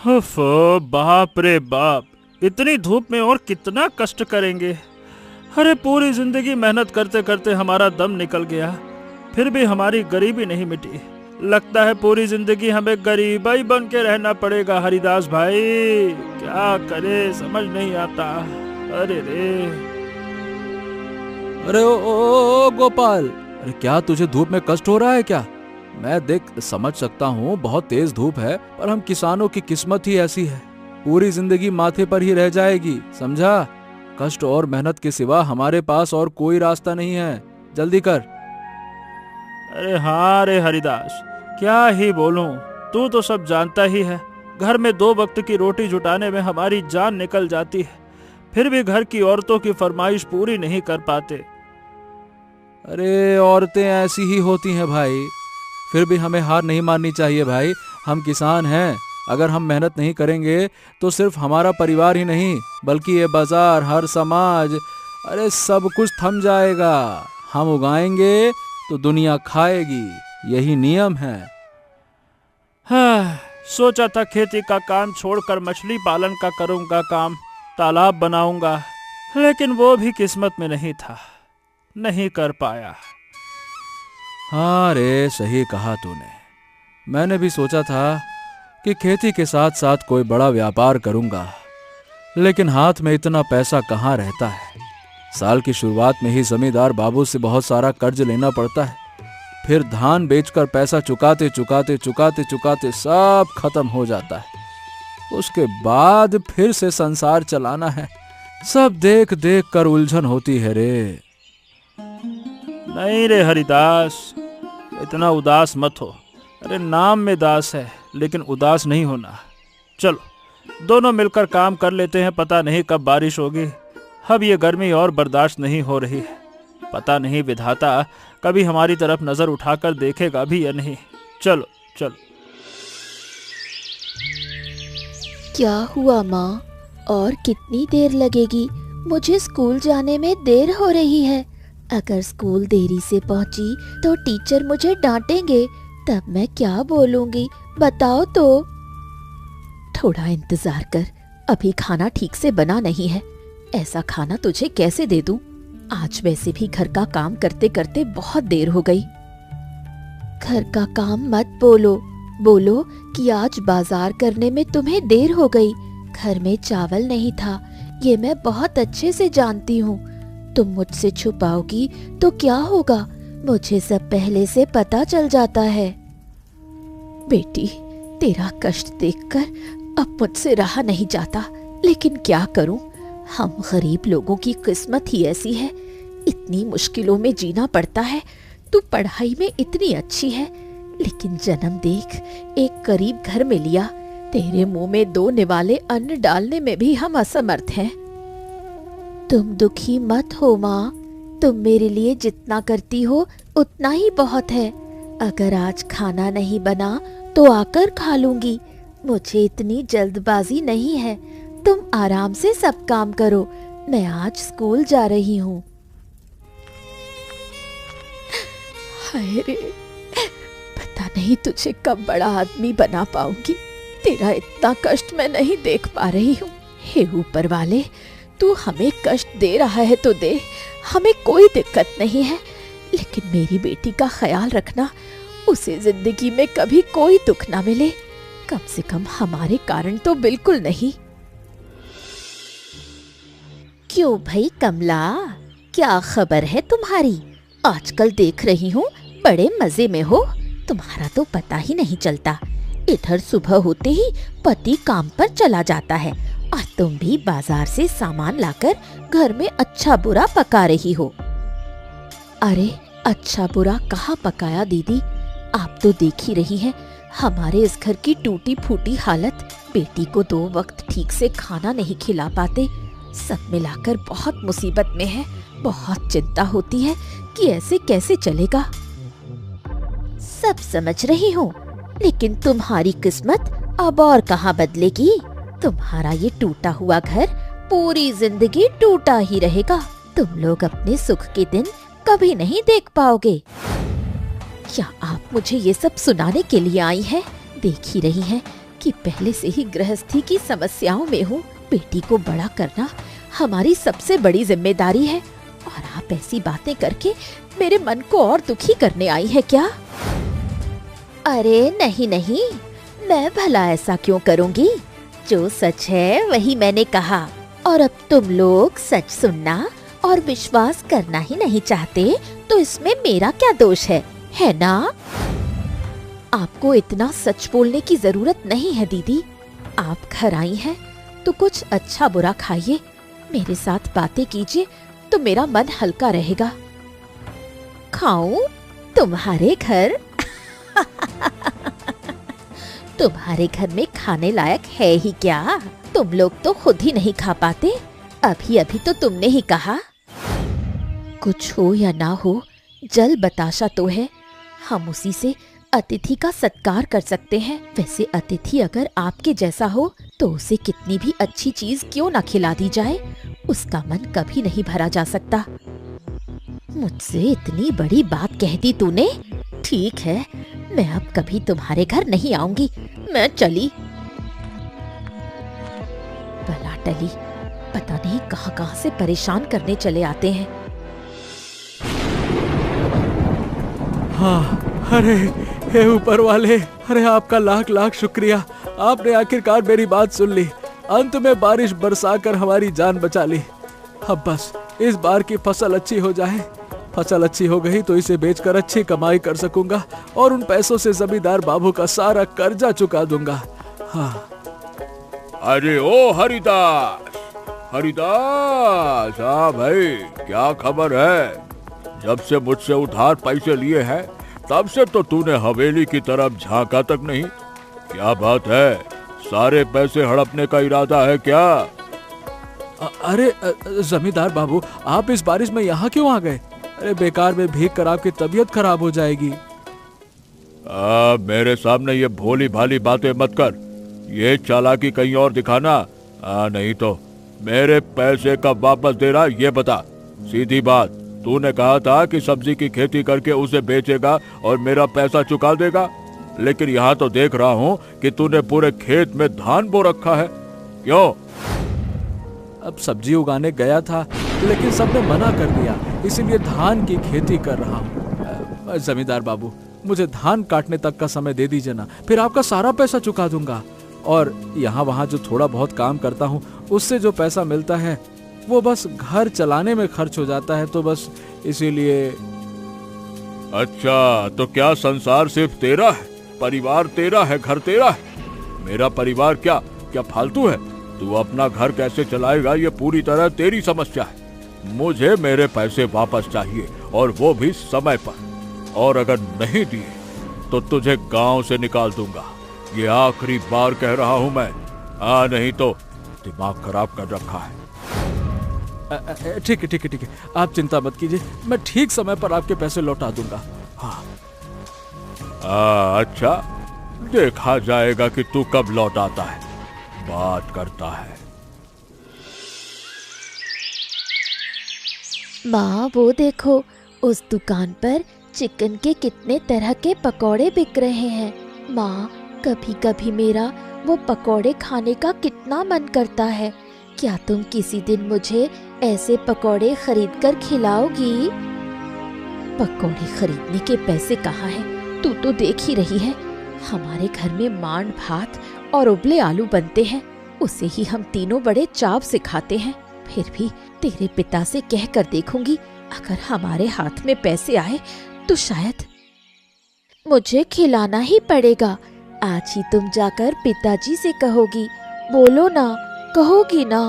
उफ, बाप रे बाप, इतनी धूप में और कितना कष्ट करेंगे। अरे पूरी जिंदगी मेहनत करते करते हमारा दम निकल गया, फिर भी हमारी गरीबी नहीं मिटी। लगता है पूरी जिंदगी हमें गरीब ही बन के रहना पड़ेगा। हरिदास भाई क्या करे, समझ नहीं आता। अरे रे। अरे ओ गोपाल, अरे क्या तुझे धूप में कष्ट हो रहा है क्या? मैं देख समझ सकता हूँ बहुत तेज धूप है, पर हम किसानों की किस्मत ही ऐसी है, पूरी जिंदगी माथे पर ही रह जाएगी, समझा? कष्ट और मेहनत के सिवा हमारे पास और कोई रास्ता नहीं है, जल्दी कर। अरे हाँ रे हरिदास, क्या ही बोलूं, तू तो सब जानता ही है। घर में 2 वक्त की रोटी जुटाने में हमारी जान निकल जाती है, फिर भी घर की औरतों की फरमाइश पूरी नहीं कर पाते। अरे औरतें ऐसी ही होती हैं भाई, फिर भी हमें हार नहीं माननी चाहिए भाई। हम किसान हैं, अगर हम मेहनत नहीं करेंगे तो सिर्फ हमारा परिवार ही नहीं बल्कि ये बाजार, हर समाज, अरे सब कुछ थम जाएगा। हम उगाएंगे तो दुनिया खाएगी, यही नियम है। हाँ, सोचा था खेती का काम छोड़कर मछली पालन का करूंगा काम, तालाब बनाऊंगा, लेकिन वो भी किस्मत में नहीं था, नहीं कर पाया। हाँ रे, सही कहा तूने। मैंने भी सोचा था कि खेती के साथ साथ कोई बड़ा व्यापार करूंगा, लेकिन हाथ में इतना पैसा कहाँ रहता है। साल की शुरुआत में ही जमींदार बाबू से बहुत सारा कर्ज लेना पड़ता है, फिर धान बेचकर पैसा चुकाते चुकाते चुकाते चुकाते सब खत्म हो जाता है। उसके बाद फिर से संसार चलाना है। सब देख देख कर उलझन होती है रे। नहीं रे हरिदास, इतना उदास मत हो। अरे नाम में दास है, लेकिन उदास नहीं होना। चलो दोनों मिलकर काम कर लेते हैं, पता नहीं कब बारिश होगी। अब ये गर्मी और बर्दाश्त नहीं हो रही है, पता नहीं विधाता कभी हमारी तरफ नजर उठाकर देखेगा भी या नहीं। चलो चलो। क्या हुआ माँ, और कितनी देर लगेगी? मुझे स्कूल जाने में देर हो रही है। अगर स्कूल देरी से पहुंची तो टीचर मुझे डांटेंगे, तब मैं क्या बोलूंगी बताओ तो। थोड़ा इंतजार कर, अभी खाना ठीक से बना नहीं है। ऐसा खाना तुझे कैसे दे दूं? आज वैसे भी घर का काम करते करते बहुत देर हो गई। घर का काम मत बोलो, बोलो कि आज बाजार करने में तुम्हें देर हो गई। घर में चावल नहीं था, ये मैं बहुत अच्छे से जानती हूँ। तुम मुझसे छुपाओगी तो क्या होगा? मुझे सब पहले से पता चल जाता है। बेटी, तेरा कष्ट देखकर अब मुझसे रहा नहीं जाता, लेकिन क्या करूं? हम गरीब लोगों की किस्मत ही ऐसी है, इतनी मुश्किलों में जीना पड़ता है। तू पढ़ाई में इतनी अच्छी है, लेकिन जन्म देख एक गरीब घर में लिया। तेरे मुंह में 2 निवाले अन्न डालने में भी हम असमर्थ हैं। तुम दुखी मत हो माँ, तुम मेरे लिए जितना करती हो उतना ही बहुत है। अगर आज खाना नहीं बना तो आकर खा लूंगी, मुझे इतनी जल्दबाजी नहीं है। तुम आराम से सब काम करो, मैं आज स्कूल जा रही हूँ। हाय रे, पता नहीं तुझे कब बड़ा आदमी बना पाऊंगी। तेरा इतना कष्ट मैं नहीं देख पा रही हूँ। हे ऊपर वाले, तू हमें कष्ट दे रहा है तो दे, हमें कोई दिक्कत नहीं है, लेकिन मेरी बेटी का ख्याल रखना, उसे जिंदगी में कभी कोई दुख ना मिले, कम से कम हमारे कारण तो बिल्कुल नहीं। क्यों भाई कमला, क्या खबर है तुम्हारी? आजकल देख रही हूँ बड़े मजे में हो, तुम्हारा तो पता ही नहीं चलता। इधर सुबह होते ही पति काम पर चला जाता है और तुम भी बाजार से सामान लाकर घर में अच्छा बुरा पका रही हो। अरे अच्छा बुरा कहाँ पकाया दीदी, आप तो देख ही रही हैं हमारे इस घर की टूटी फूटी हालत। बेटी को 2 वक्त ठीक से खाना नहीं खिला पाते, सब मिलाकर बहुत मुसीबत में है। बहुत चिंता होती है कि ऐसे कैसे चलेगा। सब समझ रही हूँ, लेकिन तुम्हारी किस्मत अब और कहाँ बदलेगी। तुम्हारा ये टूटा हुआ घर पूरी जिंदगी टूटा ही रहेगा। तुम लोग अपने सुख के दिन कभी नहीं देख पाओगे। क्या आप मुझे ये सब सुनाने के लिए आई हैं? देख ही रही हैं कि पहले से ही गृहस्थी की समस्याओं में हूँ। बेटी को बड़ा करना हमारी सबसे बड़ी जिम्मेदारी है और आप ऐसी बातें करके मेरे मन को और दुखी करने आई है क्या? अरे नहीं नहीं, मैं भला ऐसा क्यों करूँगी? जो सच है वही मैंने कहा और अब तुम लोग सच सुनना और विश्वास करना ही नहीं चाहते तो इसमें मेरा क्या दोष है ना? आपको इतना सच बोलने की जरूरत नहीं है दीदी। आप घर आई हैं तो कुछ अच्छा बुरा खाइए, मेरे साथ बातें कीजिए तो मेरा मन हल्का रहेगा। खाऊं तुम्हारे घर? तुम्हारे घर में खाने लायक है ही क्या? तुम लोग तो खुद ही नहीं खा पाते। अभी अभी तो तुमने ही कहा। कुछ हो या ना हो, जल बताशा तो है, हम उसी से अतिथि का सत्कार कर सकते हैं। वैसे अतिथि अगर आपके जैसा हो तो उसे कितनी भी अच्छी चीज क्यों ना खिला दी जाए, उसका मन कभी नहीं भरा जा सकता। मुझसे इतनी बड़ी बात कह दी तूने। ठीक है, मैं अब कभी तुम्हारे घर नहीं आऊंगी। मैं चली। भला टली, पता नहीं कहां कहां से परेशान करने चले आते हैं। हाँ, अरे हे ऊपर वाले, अरे आपका लाख लाख शुक्रिया। आपने आखिरकार मेरी बात सुन ली। अंत में बारिश बरसाकर हमारी जान बचा ली। अब बस इस बार की फसल अच्छी हो जाए। फसल अच्छी हो गई तो इसे बेचकर अच्छी कमाई कर सकूंगा और उन पैसों से जमींदार बाबू का सारा कर्जा चुका दूंगा। हाँ। अरे ओ हरिदास, हरिदास, हाँ भाई, क्या खबर है? जब से मुझसे उधार पैसे लिए हैं तब से तो तूने हवेली की तरफ झांका तक नहीं। क्या बात है? सारे पैसे हड़पने का इरादा है क्या? अरे जमींदार बाबू, आप इस बारिश में यहाँ क्यों आ गए? अरे बेकार में भीग कर आपकी तबीयत खराब हो जाएगी। मेरे सामने ये भोली भाली बातें मत कर। ये चालाकी कहीं और दिखाना। नहीं तो मेरे पैसे कब वापस दे रहा ये बता। सीधी बात, तूने कहा था कि सब्जी की खेती करके उसे बेचेगा और मेरा पैसा चुका देगा, लेकिन यहाँ तो देख रहा हूँ कि तूने पूरे खेत में धान बो रखा है। क्यों? अब सब्जी उगाने गया था लेकिन सबने मना कर दिया, इसीलिए धान की खेती कर रहा हूँ। जमींदार बाबू, मुझे धान काटने तक का समय दे दीजिए ना, फिर आपका सारा पैसा चुका दूंगा। और यहाँ वहाँ जो थोड़ा बहुत काम करता हूँ उससे जो पैसा मिलता है वो बस घर चलाने में खर्च हो जाता है, तो बस इसीलिए। अच्छा, तो क्या संसार सिर्फ तेरा है? परिवार तेरा है, घर तेरा है? मेरा परिवार क्या क्या फालतू है? तू अपना घर कैसे चलाएगा ये पूरी तरह तेरी समस्या है। मुझे मेरे पैसे वापस चाहिए और वो भी समय पर, और अगर नहीं दिए तो तुझे गांव से निकाल दूंगा। ये आखिरी बार कह रहा हूं मैं। नहीं तो दिमाग खराब कर रखा है। ठीक है ठीक है ठीक है, आप चिंता मत कीजिए, मैं ठीक समय पर आपके पैसे लौटा दूंगा। हाँ। अच्छा, देखा जाएगा कि तू कब लौटाता है, बात करता है। माँ वो देखो, उस दुकान पर चिकन के कितने तरह के पकौड़े बिक रहे हैं। माँ, कभी कभी मेरा वो पकौड़े खाने का कितना मन करता है। क्या तुम किसी दिन मुझे ऐसे पकौड़े खरीद कर खिलाओगी? पकौड़े खरीदने के पैसे कहाँ हैं? तू तो देख ही रही है, हमारे घर में मांड भात और उबले आलू बनते हैं, उसे ही हम तीनों बड़े चाव से खाते हैं। फिर भी तेरे पिता से कह कर देखूंगी, अगर हमारे हाथ में पैसे आए तो शायद। मुझे खिलाना ही पड़ेगा। आज ही तुम जाकर पिताजी से कहोगी। बोलो ना, कहोगी ना?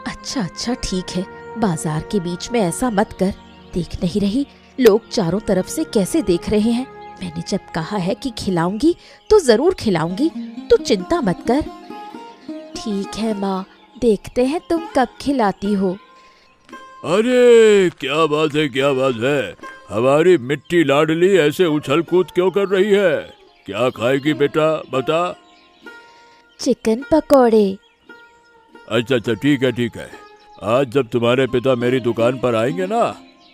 अच्छा अच्छा ठीक है, बाजार के बीच में ऐसा मत कर। देख नहीं रही लोग चारों तरफ से कैसे देख रहे हैं? मैंने जब कहा है कि खिलाऊंगी तो जरूर खिलाऊंगी, तू चिंता मत कर। ठीक है माँ, देखते हैं तुम कब खिलाती हो। अरे क्या बात है, क्या बात है? हमारी मिट्टी लाडली ऐसे उछल कूद क्यों कर रही है? क्या खाएगी बेटा, बता। चिकन पकौड़े। अच्छा अच्छा, ठीक है ठीक है। आज जब तुम्हारे पिता मेरी दुकान पर आएंगे ना,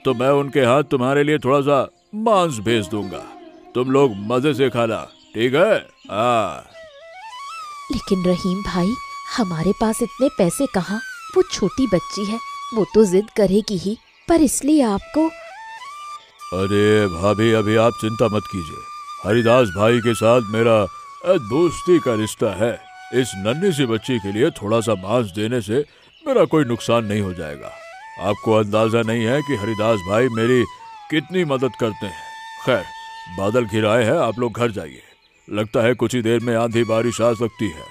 तो मैं उनके हाथ तुम्हारे लिए थोड़ा सा मांस भेज दूंगा। तुम लोग मजे से खाना, ठीक है? लेकिन रहीम भाई, हमारे पास इतने पैसे कहाँ? वो छोटी बच्ची है, वो तो जिद करेगी ही, पर इसलिए आपको। अरे भाभी, अभी आप चिंता मत कीजिए। हरिदास भाई के साथ मेरा दोस्ती का रिश्ता है। इस नन्ही सी बच्ची के लिए थोड़ा सा मांस देने से मेरा कोई नुकसान नहीं हो जाएगा। आपको अंदाजा नहीं है कि हरिदास भाई मेरी कितनी मदद करते हैं। खैर, बादल घिर आए हैं, आप लोग घर जाइए। लगता है कुछ ही देर में आंधी बारिश आ सकती है।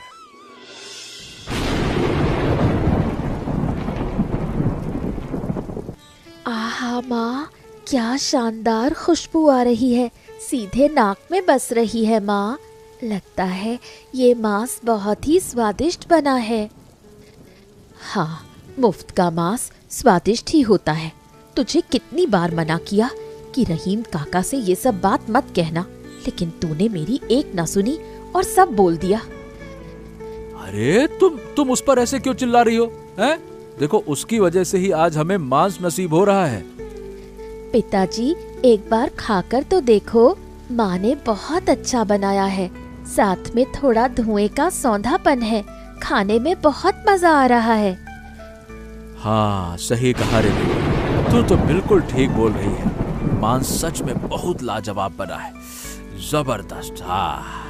आहा माँ, क्या शानदार खुशबू आ रही है, सीधे नाक में बस रही है माँ। लगता है ये मांस बहुत ही स्वादिष्ट बना है। हाँ, मुफ्त का मांस स्वादिष्ट ही होता है। तुझे कितनी बार मना किया कि रहीम काका से ये सब बात मत कहना, लेकिन तूने मेरी एक ना सुनी और सब बोल दिया। अरे तुम उस पर ऐसे क्यों चिल्ला रही हो? हैं? देखो, उसकी वजह से ही आज हमें मांस नसीब हो रहा है। पिताजी, एक बार खाकर तो देखो, माँ ने बहुत अच्छा बनाया है। साथ में थोड़ा धुएं का सौंधापन है, खाने में बहुत मजा आ रहा है। हाँ, सही कहा रे बेटी, तू तो बिल्कुल ठीक बोल रही है। मांस सच में बहुत लाजवाब बना है, जबरदस्त। हाँ।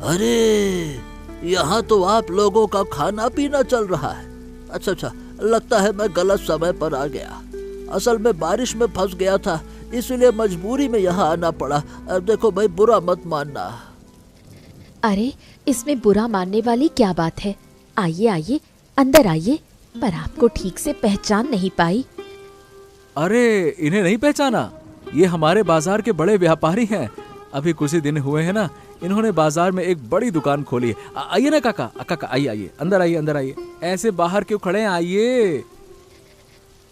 अरे, यहाँ तो आप लोगों का खाना पीना चल रहा है। अच्छा, लगता है मैं गलत समय पर आ गया। असल में बारिश में फंस गया था, इसलिए मजबूरी में यहाँ आना पड़ा। देखो भाई, बुरा मत मानना। अरे, इसमें बुरा मानने वाली क्या बात है? आइए आइए, अंदर आइए। पर आपको ठीक से पहचान नहीं पाई। अरे, इन्हें नहीं पहचाना? ये हमारे बाजार के बड़े व्यापारी हैं। अभी कुछ ही दिन हुए हैं ना, इन्होंने बाजार में एक बड़ी दुकान खोली है। आइए ना काका, आइए, अंदर आइए। ऐसे बाहर क्यों खड़े हैं? आइए।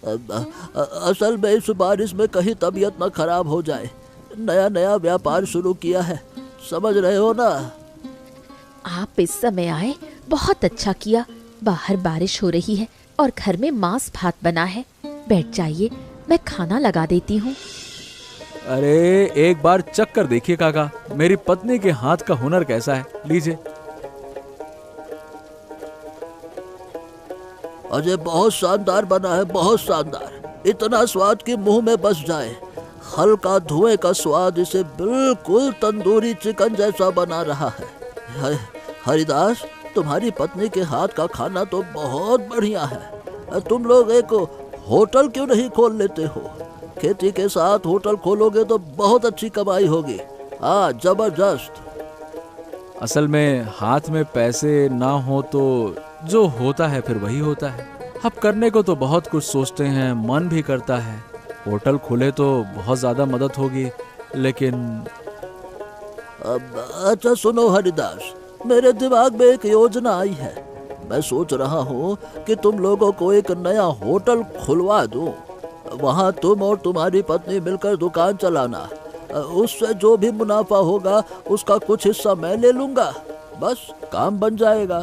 असल में इस बारिश में कहीं तबीयत न खराब हो जाए। नया व्यापार शुरू किया है, समझ रहे हो ना। आप इस समय आए, बहुत अच्छा किया। बाहर बारिश हो रही है और घर में मांस भात बना है। बैठ जाइए, मैं खाना लगा देती हूँ। अरे, एक बार चख कर देखिए काका, मेरी पत्नी के हाथ का हुनर कैसा है। लीजिए। अजय, बहुत शानदार बना है, बहुत शानदार। इतना स्वाद कि मुंह में बस जाए। हल्का धुएं का स्वाद इसे बिल्कुल तंदूरी चिकन जैसा बना रहा है। हरिदास, तुम्हारी पत्नी के हाथ का खाना तो बहुत बढ़िया है। तुम लोग एक होटल क्यों नहीं खोल लेते हो? खेती के साथ होटल खोलोगे तो बहुत अच्छी कमाई होगी। हाँ, जबरदस्त। असल में हाथ में पैसे ना हो तो जो होता है फिर वही होता है। अब करने को तो बहुत कुछ सोचते हैं, मन भी करता है। होटल खोले तो बहुत ज्यादा मदद होगी, लेकिन अच्छा सुनो हरिदास, मेरे दिमाग में एक योजना आई है। मैं सोच रहा हूँ कि तुम लोगों को एक नया होटल खुलवा दूँ। वहाँ तुम और तुम्हारी पत्नी मिलकर दुकान चलाना। उससे जो भी मुनाफा होगा उसका कुछ हिस्सा मैं ले लूँगा। बस काम बन जाएगा।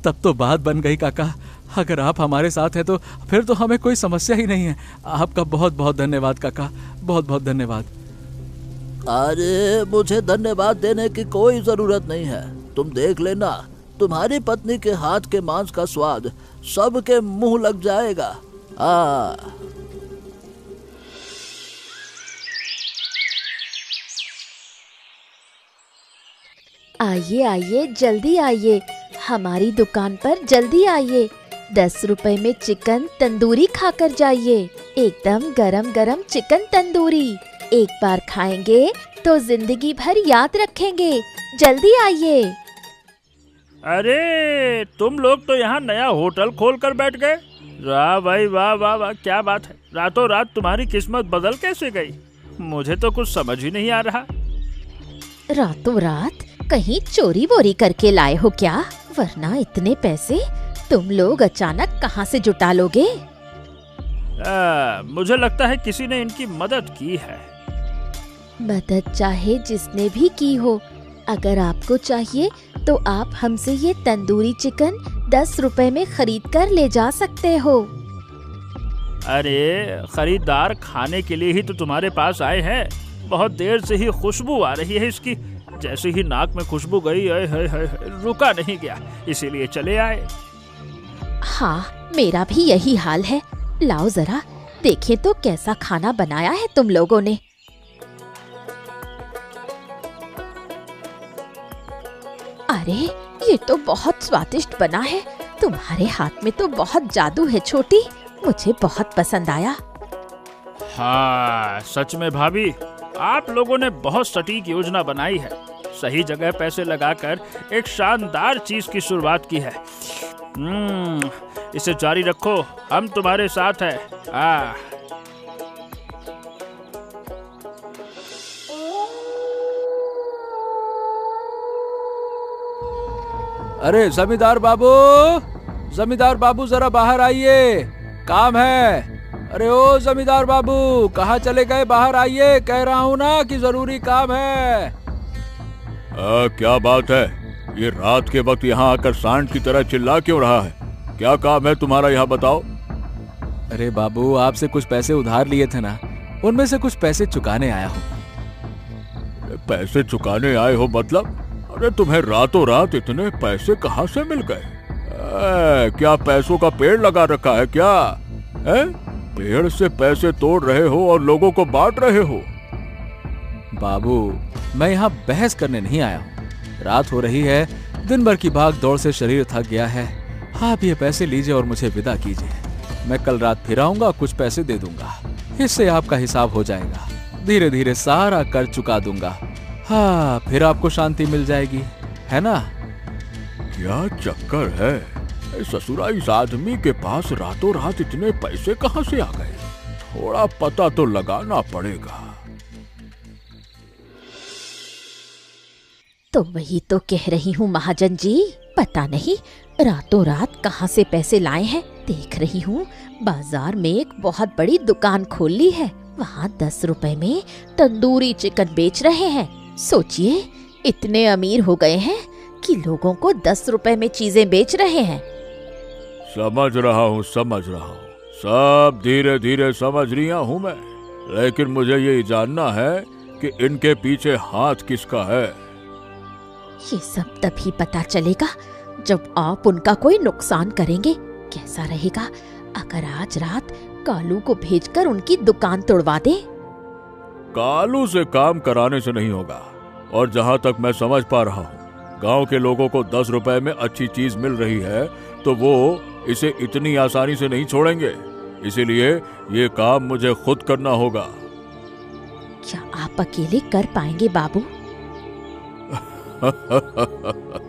तब तो बात बन गई काका। अगर आप हमारे साथ हैं तो फिर तो हमें कोई समस्या ही नहीं है। आपका बहुत बहुत धन्यवाद काका, बहुत बहुत धन्यवाद। अरे, मुझे धन्यवाद देने की कोई जरूरत नहीं है। तुम देख लेना, तुम्हारी पत्नी के हाथ के मांस का स्वाद सबके मुंह लग जाएगा। हाँ। आइए आइए, जल्दी आइए, हमारी दुकान पर जल्दी आइए। 10 रुपए में चिकन तंदूरी खाकर जाइए। एकदम गरम गरम चिकन तंदूरी। एक बार खाएंगे तो जिंदगी भर याद रखेंगे। जल्दी आइए। अरे, तुम लोग तो यहाँ नया होटल खोल कर बैठ गए। वाह भाई, वाह वाह वाह, क्या बात है। रातों रात तुम्हारी किस्मत बदल कैसे गई? मुझे तो कुछ समझ ही नहीं आ रहा। रातों रात कहीं चोरी वोरी करके लाए हो क्या? वरना इतने पैसे तुम लोग अचानक कहाँ से जुटा लोगे? मुझे लगता है किसी ने इनकी मदद की है। मदद चाहे जिसने भी की हो, अगर आपको चाहिए तो आप हमसे ये तंदूरी चिकन 10 रुपए में खरीद कर ले जा सकते हो। अरे, खरीदार खाने के लिए ही तो तुम्हारे पास आए हैं। बहुत देर से ही खुशबू आ रही है इसकी। जैसे ही नाक में खुशबू गई, रुका नहीं गया, इसीलिए चले आए। हाँ, मेरा भी यही हाल है। लाओ जरा देखें तो कैसा खाना बनाया है तुम लोगों ने। अरे ये तो बहुत स्वादिष्ट बना है। तुम्हारे हाथ में तो बहुत जादू है छोटी, मुझे बहुत पसंद आया। हाँ सच में भाभी, आप लोगों ने बहुत सटीक योजना बनाई है। सही जगह पैसे लगाकर एक शानदार चीज की शुरुआत की है। इसे जारी रखो, हम तुम्हारे साथ हैं। अरे जमींदार बाबू जरा बाहर आइए, काम है। अरे ओ जमींदार बाबू, कहाँ चले गए? बाहर आइए, कह रहा हूँ ना कि जरूरी काम है। क्या बात है? ये रात के वक्त यहाँ आकर सांड की तरह चिल्ला क्यों रहा है? क्या काम है तुम्हारा, यहाँ बताओ। अरे बाबू, आपसे कुछ पैसे उधार लिए थे ना, उनमें से कुछ पैसे चुकाने आया हूँ। पैसे चुकाने आए हो मतलब? अरे तुम्हें रातों रात इतने पैसे कहाँ से मिल गए? क्या पैसों का पेड़ लगा रखा है क्या? पेड़ से पैसे तोड़ रहे हो और लोगों को बांट रहे हो? बाबू, मैं यहाँ बहस करने नहीं आया हूँ। रात हो रही है, दिन भर की भाग दौड़ से शरीर थक गया है। आप ये पैसे लीजिए और मुझे विदा कीजिए। मैं कल रात फिर आऊंगा, कुछ पैसे दे दूंगा, इससे आपका हिसाब हो जाएगा। धीरे धीरे सारा कर्ज चुका दूंगा। हाँ, फिर आपको शांति मिल जाएगी, है ना? क्या चक्कर है? ससुरा, इस आदमी के पास रातों रात इतने पैसे कहाँ से आ गए? थोड़ा पता तो लगाना पड़ेगा। तो वही तो कह रही हूँ महाजन जी, पता नहीं रातों रात कहाँ से पैसे लाए हैं। देख रही हूँ बाजार में एक बहुत बड़ी दुकान खोल ली है, वहाँ 10 रुपए में तंदूरी चिकन बेच रहे हैं। सोचिए, इतने अमीर हो गए हैं कि लोगों को 10 रुपए में चीजें बेच रहे हैं। समझ रहा हूँ, सब धीरे धीरे समझ रही हूँ मैं, लेकिन मुझे ये जानना है कि इनके पीछे हाथ किसका है। ये सब तभी पता चलेगा जब आप उनका कोई नुकसान करेंगे। कैसा रहेगा अगर आज रात कालू को भेजकर उनकी दुकान तोड़वा दें? कालू से काम कराने से नहीं होगा, और जहाँ तक मैं समझ पा रहा हूँ, गांव के लोगों को 10 रुपए में अच्छी चीज मिल रही है तो वो इसे इतनी आसानी से नहीं छोड़ेंगे। इसीलिए ये काम मुझे खुद करना होगा। क्या आप अकेले कर पाएंगे बाबू?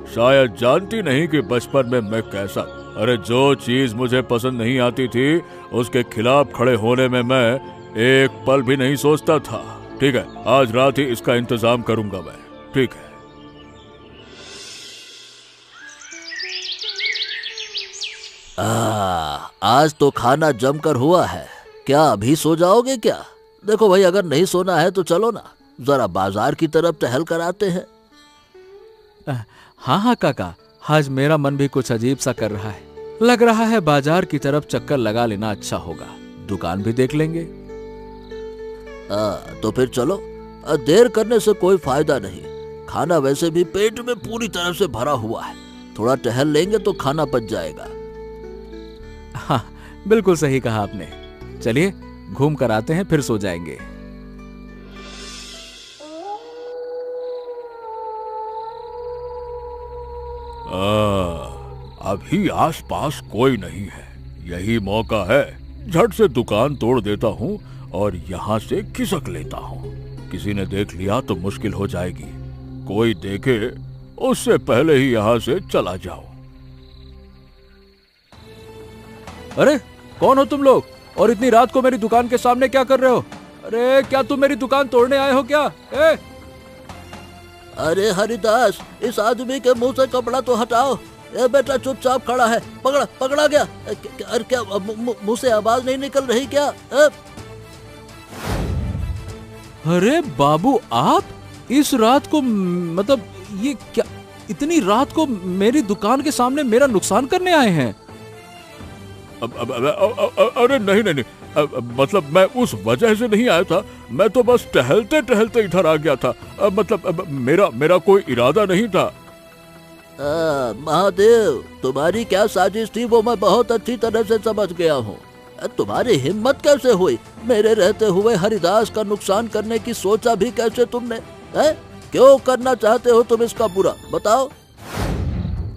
शायद जानती नहीं कि बचपन में मैं कैसा। अरे जो चीज मुझे पसंद नहीं आती थी उसके खिलाफ खड़े होने में मैं एक पल भी नहीं सोचता था। ठीक है, आज रात ही इसका इंतजाम करूंगा मैं। ठीक है। आज तो खाना जमकर हुआ है। क्या अभी सो जाओगे क्या? देखो भाई, अगर नहीं सोना है तो चलो ना, जरा बाजार की तरफ टहल कर आते हैं। हाँ काका, आज मेरा मन भी कुछ अजीब सा कर रहा है। लग रहा है बाजार की तरफ चक्कर लगा लेना अच्छा होगा, दुकान भी देख लेंगे। तो फिर चलो, देर करने से कोई फायदा नहीं। खाना वैसे भी पेट में पूरी तरह से भरा हुआ है, थोड़ा टहल लेंगे तो खाना पच जाएगा। हाँ, बिल्कुल सही कहा आपने। चलिए घूम कर आते हैं, फिर सो जाएंगे। अभी आसपास कोई नहीं है, यही मौका है। झट से दुकान तोड़ देता हूँ और यहाँ से खिसक लेता हूँ। किसी ने देख लिया तो मुश्किल हो जाएगी। कोई देखे उससे पहले ही यहाँ से चला जाओ। अरे कौन हो तुम लोग, और इतनी रात को मेरी दुकान के सामने क्या कर रहे हो? अरे क्या तुम मेरी दुकान तोड़ने आए हो क्या? अरे हरिदास, इस आदमी के मुंह से कपड़ा तो हटाओ। ये बेटा चुपचाप खड़ा है, पकड़ा गया। अरे क्या मुंह से आवाज नहीं निकल रही क्या? अरे बाबू, आप इस रात को, मतलब ये क्या, इतनी रात को मेरी दुकान के सामने मेरा नुकसान करने आए हैं? अरे नहीं, मतलब मैं उस वजह से नहीं आया था, मैं तो बस टहलते टहलते इधर आ गया था। मतलब मेरा कोई इरादा नहीं था। महादेव, तुम्हारी क्या साजिश थी वो मैं बहुत अच्छी तरह से समझ गया हूँ। तुम्हारी हिम्मत कैसे हुई? मेरे रहते हुए हरिदास का नुकसान करने की सोचा भी कैसे तुमने? क्यों करना चाहते हो तुम इसका बुरा, बताओ।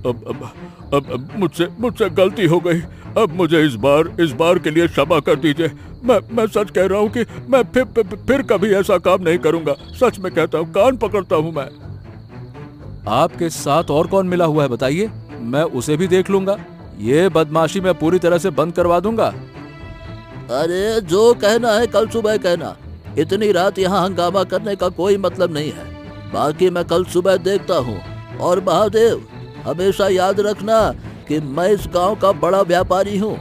अब मुझसे गलती हो गई। अब मुझे इस बार के लिए क्षमा कर दीजिए। मैं सच कह रहा हूँ कि मैं फिर कभी ऐसा काम नहीं करूँगा। सच में कहता हूँ, कान पकड़ता हूँ मैं। आपके साथ और कौन मिला हुआ है बताइए, मैं उसे भी देख लूंगा। ये बदमाशी मैं पूरी तरह से बंद करवा दूंगा। अरे जो कहना है कल सुबह कहना। इतनी रात यहाँ हंगामा करने का कोई मतलब नहीं है। बाकी मैं कल सुबह देखता हूँ। और महादेव, हमेशा याद रखना कि मैं इस गांव का बड़ा व्यापारी हूँ।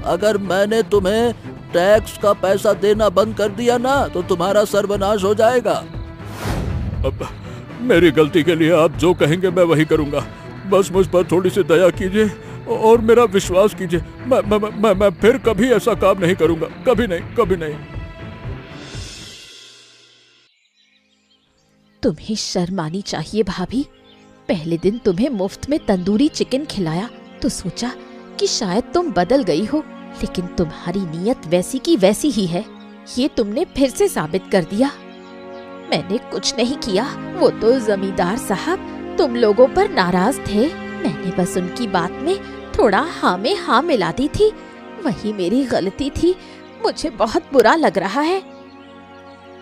अगर मैंने तुम्हें टैक्स का पैसा देना बंद कर दिया ना तो तुम्हारा सर्वनाश हो जाएगा। अब मेरी गलती के लिए आप जो कहेंगे मैं वही करूँगा। बस मुझ पर थोड़ी सी दया कीजिए और मेरा विश्वास कीजिए। मैं फिर कभी ऐसा काम नहीं करूँगा, कभी नहीं, कभी नहीं। तुम्हें शर्म आनी चाहिए भाभी। पहले दिन तुम्हें मुफ्त में तंदूरी चिकन खिलाया तो सोचा कि शायद तुम बदल गई हो, लेकिन तुम्हारी नीयत वैसी की वैसी ही है। ये तुमने फिर से साबित कर दिया। मैंने कुछ नहीं किया, वो तो जमींदार साहब तुम लोगों पर नाराज थे। मैंने बस उनकी बात में थोड़ा हाँ में हाँ मिला दी थी, वही मेरी गलती थी। मुझे बहुत बुरा लग रहा है।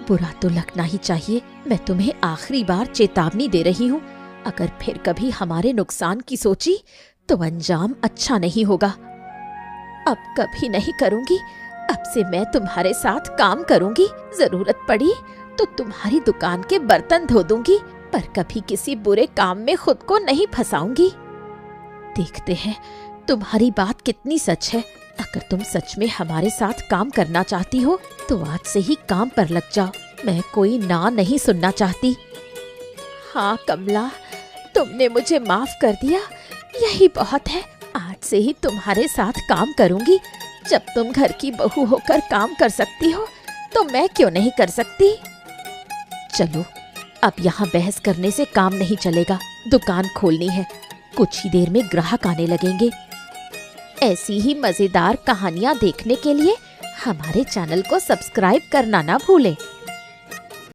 बुरा तो लगना ही चाहिए। मैं तुम्हें आखिरी बार चेतावनी दे रही हूँ, अगर फिर कभी हमारे नुकसान की सोची तो अंजाम अच्छा नहीं होगा। अब कभी नहीं करूँगी। अब से मैं तुम्हारे साथ काम करूँगी। जरूरत पड़ी तो तुम्हारी दुकान के बर्तन धो दूंगी, पर कभी किसी बुरे काम में खुद को नहीं फंसाऊंगी। देखते हैं तुम्हारी बात कितनी सच है। अगर तुम सच में हमारे साथ काम करना चाहती हो तो आज से ही काम पर लग जाओ। मैं कोई ना नहीं सुनना चाहती। हाँ कमला, तुमने मुझे माफ कर दिया, यही बहुत है। आज से ही तुम्हारे साथ काम करूंगी। जब तुम घर की बहू होकर काम कर सकती हो तो मैं क्यों नहीं कर सकती। चलो, अब यहाँ बहस करने से काम नहीं चलेगा। दुकान खोलनी है, कुछ ही देर में ग्राहक आने लगेंगे। ऐसी ही मजेदार कहानियाँ देखने के लिए हमारे चैनल को सब्सक्राइब करना ना भूलें।